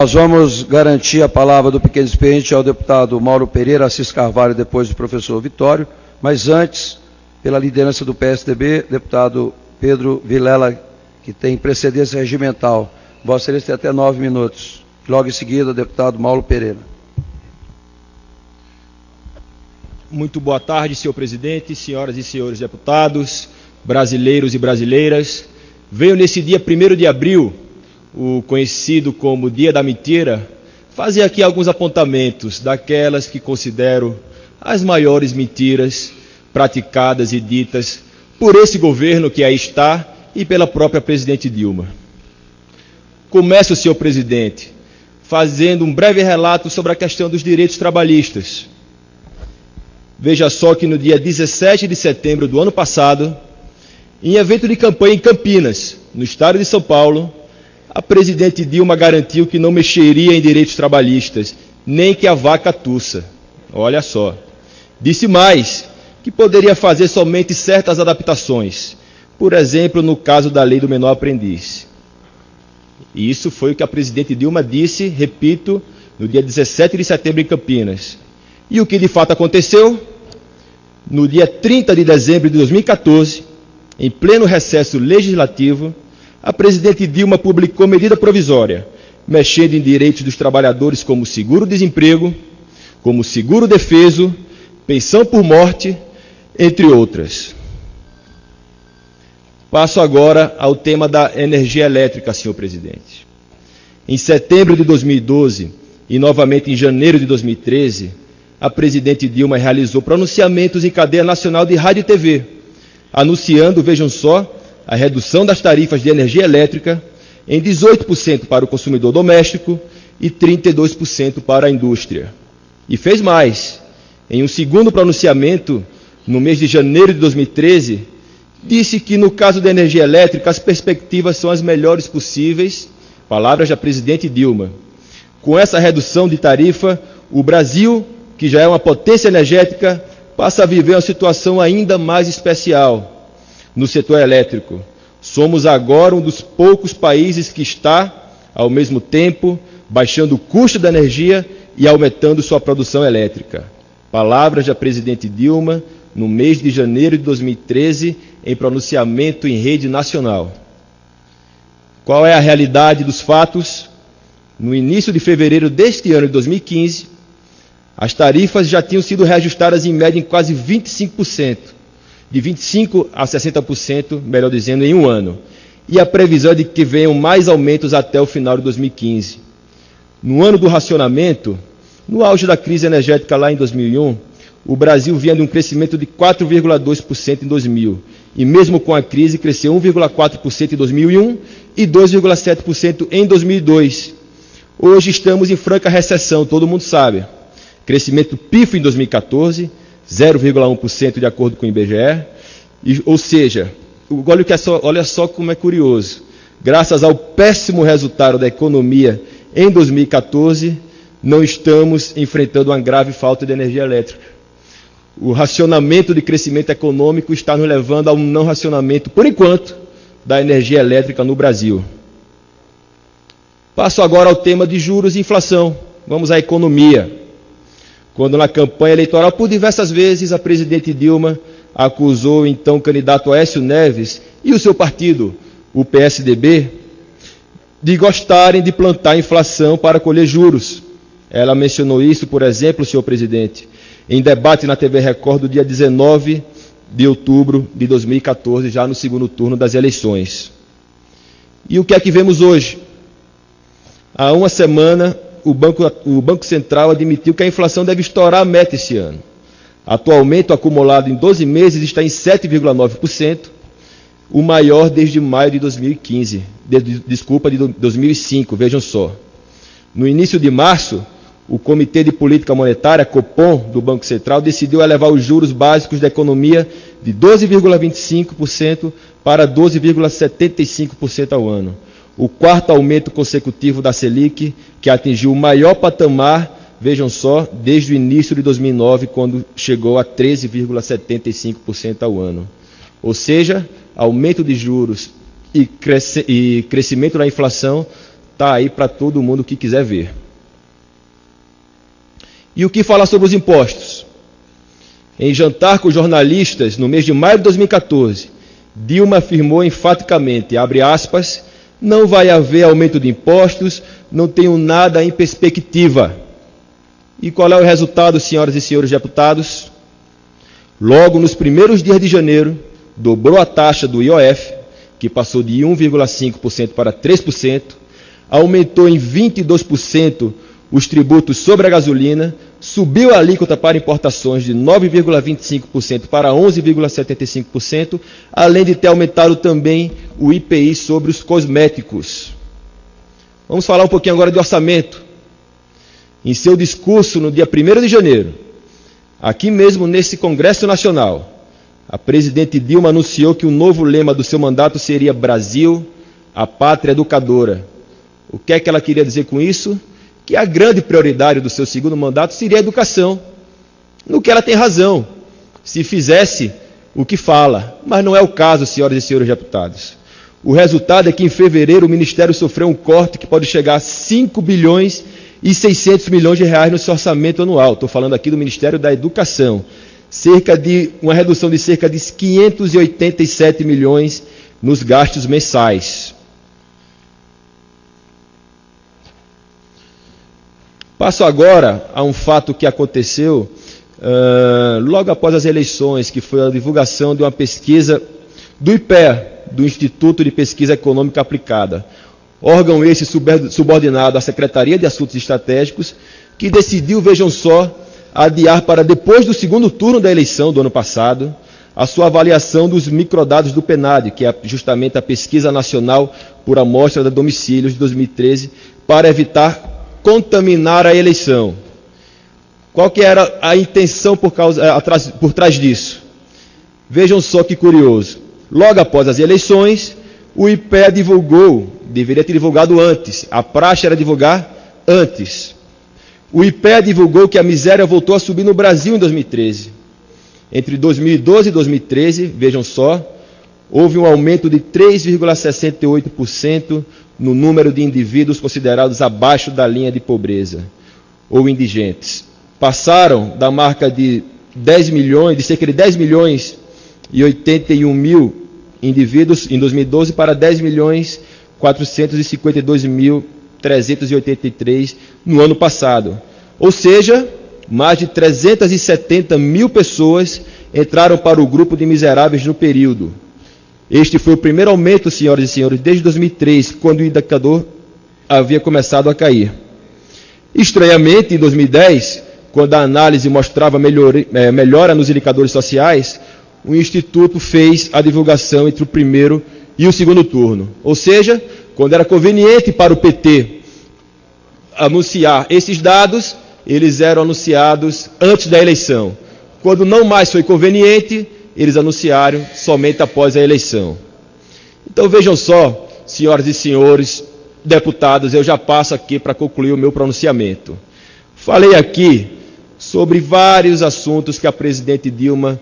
Nós vamos garantir a palavra do pequeno expediente ao deputado Mauro Pereira, Assis Carvalho, depois do professor Vitório, mas antes, pela liderança do PSDB, deputado Pedro Vilela, que tem precedência regimental. Vossa Excelência tem até 9 minutos. Logo em seguida, deputado Mauro Pereira. Muito boa tarde, senhor presidente, senhoras e senhores deputados, brasileiros e brasileiras. Venho nesse dia 1º de abril, o conhecido como Dia da Mentira, fazer aqui alguns apontamentos daquelas que considero as maiores mentiras praticadas e ditas por esse governo que aí está e pela própria presidente Dilma. Começo, senhor presidente, fazendo um breve relato sobre a questão dos direitos trabalhistas. Veja só que no dia 17 de setembro do ano passado, em evento de campanha em Campinas, no estado de São Paulo, a presidente Dilma garantiu que não mexeria em direitos trabalhistas, nem que a vaca tussa. Olha só. Disse mais, que poderia fazer somente certas adaptações, por exemplo, no caso da lei do menor aprendiz. E isso foi o que a presidente Dilma disse, repito, no dia 17 de setembro em Campinas. E o que de fato aconteceu? No dia 30 de dezembro de 2014, em pleno recesso legislativo, a presidente Dilma publicou medida provisória, mexendo em direitos dos trabalhadores como seguro-desemprego, como seguro-defeso, pensão por morte, entre outras. Passo agora ao tema da energia elétrica, senhor presidente. Em setembro de 2012 e novamente em janeiro de 2013, a presidente Dilma realizou pronunciamentos em cadeia nacional de rádio e TV, anunciando, vejam só, a redução das tarifas de energia elétrica em 18% para o consumidor doméstico e 32% para a indústria. E fez mais. Em um segundo pronunciamento, no mês de janeiro de 2013, disse que no caso da energia elétrica as perspectivas são as melhores possíveis, palavras da presidente Dilma. Com essa redução de tarifa, o Brasil, que já é uma potência energética, passa a viver uma situação ainda mais especial no setor elétrico. Somos agora um dos poucos países que está, ao mesmo tempo, baixando o custo da energia e aumentando sua produção elétrica. Palavras da presidente Dilma, no mês de janeiro de 2013, em pronunciamento em rede nacional. Qual é a realidade dos fatos? No início de fevereiro deste ano de 2015, as tarifas já tinham sido reajustadas em média em quase 25%, de 25% a 60%, melhor dizendo, em um ano. E a previsão é de que venham mais aumentos até o final de 2015. No ano do racionamento, no auge da crise energética lá em 2001, o Brasil vinha de um crescimento de 4,2% em 2000. E mesmo com a crise, cresceu 1,4% em 2001 e 2,7% em 2002. Hoje estamos em franca recessão, todo mundo sabe. Crescimento pífio em 2014, 0,1% de acordo com o IBGE, ou seja, olha só como é curioso, graças ao péssimo resultado da economia em 2014, não estamos enfrentando uma grave falta de energia elétrica. O racionamento de crescimento econômico está nos levando a um não racionamento, por enquanto, da energia elétrica no Brasil. Passo agora ao tema de juros e inflação. Vamos à economia. Quando na campanha eleitoral, por diversas vezes, a presidente Dilma acusou o então candidato Aécio Neves e o seu partido, o PSDB, de gostarem de plantar inflação para colher juros. Ela mencionou isso, por exemplo, senhor presidente, em debate na TV Record do dia 19 de outubro de 2014, já no segundo turno das eleições. E o que é que vemos hoje? Há uma semana, o Banco Central admitiu que a inflação deve estourar a meta esse ano. Atualmente, o acumulado em 12 meses está em 7,9%, o maior desde maio de 2015, de 2005, vejam só. No início de março, o Comitê de Política Monetária, Copom, do Banco Central, decidiu elevar os juros básicos da economia de 12,25% para 12,75% ao ano. O quarto aumento consecutivo da Selic, que atingiu o maior patamar, vejam só, desde o início de 2009, quando chegou a 13,75% ao ano. Ou seja, aumento de juros e crescimento da inflação está aí para todo mundo que quiser ver. E o que falar sobre os impostos? Em jantar com jornalistas, no mês de maio de 2014, Dilma afirmou enfaticamente, abre aspas, não vai haver aumento de impostos, não tenho nada em perspectiva. E qual é o resultado, senhoras e senhores deputados? Logo nos primeiros dias de janeiro, dobrou a taxa do IOF, que passou de 1,5% para 3%, aumentou em 22% os tributos sobre a gasolina, subiu a alíquota para importações de 9,25% para 11,75%, além de ter aumentado também o IPI sobre os cosméticos. Vamos falar um pouquinho agora de orçamento. Em seu discurso no dia 1º de janeiro, aqui mesmo nesse Congresso Nacional, a presidente Dilma anunciou que o novo lema do seu mandato seria Brasil, a pátria educadora. O que é que ela queria dizer com isso? Que a grande prioridade do seu segundo mandato seria a educação. No que ela tem razão, se fizesse o que fala. Mas não é o caso, senhoras e senhores deputados. O resultado é que em fevereiro o Ministério sofreu um corte que pode chegar a 5 bilhões e 600 milhões de reais no seu orçamento anual. Estou falando aqui do Ministério da Educação. Uma redução de cerca de 587 milhões nos gastos mensais. Passo agora a um fato que aconteceu logo após as eleições, que foi a divulgação de uma pesquisa do IPEA, do Instituto de Pesquisa Econômica Aplicada. Órgão esse subordinado à Secretaria de Assuntos Estratégicos, que decidiu, vejam só, adiar para depois do segundo turno da eleição do ano passado, a sua avaliação dos microdados do PNAD, que é justamente a Pesquisa Nacional por Amostra de Domicílios de 2013, para evitar contaminar a eleição. Qual que era a intenção por trás disso? Vejam só que curioso. Logo após as eleições, o IPEA deveria ter divulgado antes, a praxe era divulgar antes. O IPEA divulgou que a miséria voltou a subir no Brasil em 2013. Entre 2012 e 2013, vejam só, houve um aumento de 3,68% no número de indivíduos considerados abaixo da linha de pobreza ou indigentes. Passaram da marca de 10 milhões, de cerca de 10 milhões e 81 mil indivíduos em 2012 para 10 milhões 452 mil 383 no ano passado. Ou seja, mais de 370 mil pessoas entraram para o grupo de miseráveis no período. Este foi o primeiro aumento, senhoras e senhores, desde 2003, quando o indicador havia começado a cair. Estranhamente, em 2010, quando a análise mostrava melhora nos indicadores sociais, o Instituto fez a divulgação entre o primeiro e o segundo turno. Ou seja, quando era conveniente para o PT anunciar esses dados, eles eram anunciados antes da eleição. Quando não mais foi conveniente, eles anunciaram somente após a eleição. Então vejam só, senhoras e senhores deputados, eu já passo aqui para concluir o meu pronunciamento. Falei aqui sobre vários assuntos que a presidente Dilma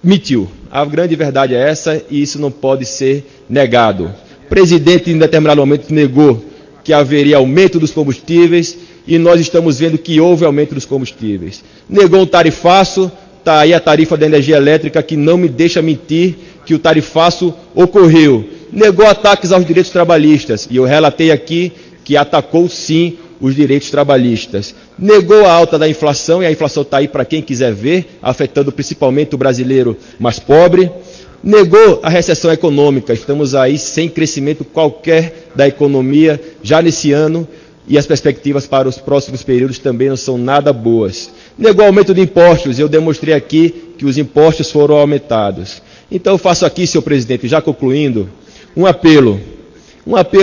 mentiu. A grande verdade é essa e isso não pode ser negado. O presidente, em determinado momento, negou que haveria aumento dos combustíveis e nós estamos vendo que houve aumento dos combustíveis. Negou um tarifaço, está aí a tarifa da energia elétrica que não me deixa mentir que o tarifaço ocorreu. Negou ataques aos direitos trabalhistas e eu relatei aqui que atacou sim os direitos trabalhistas. Negou a alta da inflação, e a inflação está aí para quem quiser ver, afetando principalmente o brasileiro mais pobre. Negou a recessão econômica, estamos aí sem crescimento qualquer da economia já nesse ano, e as perspectivas para os próximos períodos também não são nada boas. Negou o aumento de impostos, eu demonstrei aqui que os impostos foram aumentados. Então eu faço aqui, senhor presidente, já concluindo, um apelo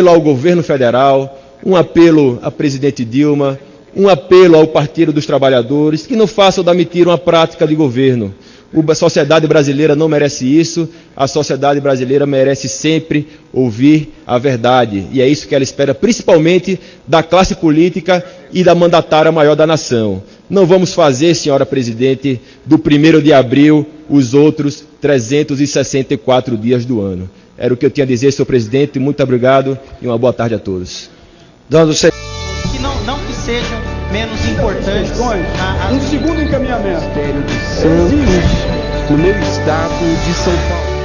ao governo federal, um apelo à presidente Dilma, um apelo ao Partido dos Trabalhadores, que não façam da mentira uma prática de governo. A sociedade brasileira não merece isso, a sociedade brasileira merece sempre ouvir a verdade. E é isso que ela espera, principalmente da classe política e da mandatária maior da nação. Não vamos fazer, senhora presidente, do 1º de abril os outros 364 dias do ano. Era o que eu tinha a dizer, senhor presidente. Muito obrigado e uma boa tarde a todos. Dando Que não que sejam menos importantes. Um segundo encaminhamento. Ministério de Santos, no meu estado de São Paulo.